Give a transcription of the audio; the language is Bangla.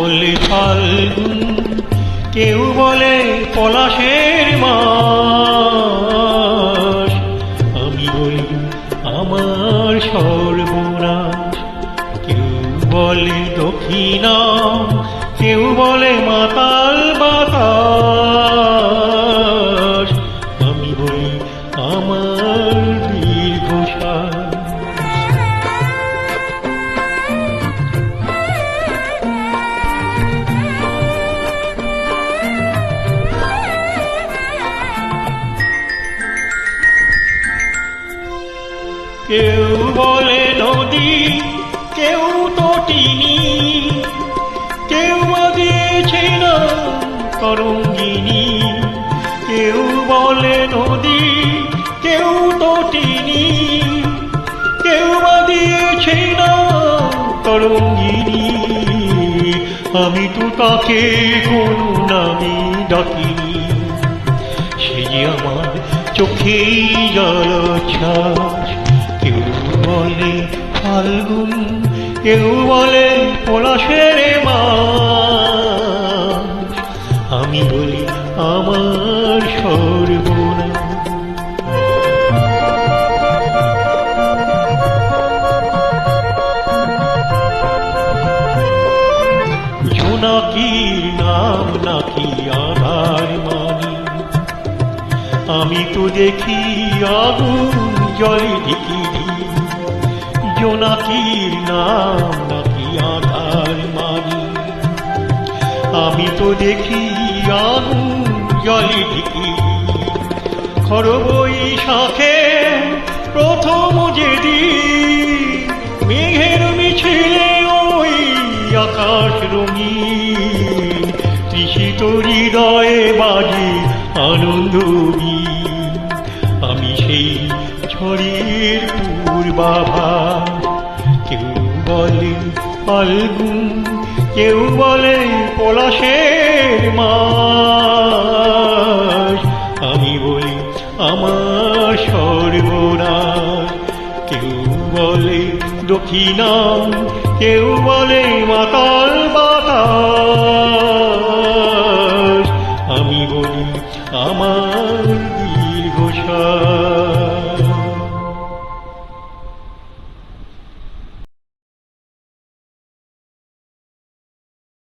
বলে ফাল্গুন, কেউ বলে পলাশের মাস। আমি বলি আমার সর্বনাশ। কেউ বলে দক্ষিণা, কেউ বলে মাতাল বাতাস। আমি বলি আমার দীর্ঘশ্বাস। কেউ বলে নদী, কেউ তটিনী, কেউ দিয়েছে না তরঙ্গিনী। কেউ বলে নদী, কেউ তটিনী, কেউ দিয়েছে না তরঙ্গিনী। আমি তো তাকে কোনো নামে ডাকিনি, সে যে আমার চোখেই জলোচ্ছ্বাস। কেউ বলে ফাল্গুন, কেউ বলে পলাশের মাস। আমি বলি আমার সর্বনাশ। জোনাকির নাম নাকি আধার মানি, আমি তো দেখি আগুন জলে ঢিকিরি। জোনাকির নাম নাকি আধার মানি, আমি তো দেখি আগুন জলে ঢিকিরি। খড় বৈশাখে প্রথম যেদিন মেঘের মিছিলে ওই আকাশ রঙিন, তৃষিত হৃদয়ে বাজে আনন্দবীণ। আমি সেই ঝড়ের পূর্বাভাস। কেউ বলে ফাল্গুন, কেউ বলে পলাশের মাস। আমি বলি আমার সর্বনাশ। কেউ বলে দক্ষিণা, কেউ বলে মাতাল বাতাস। আমি বলি আমার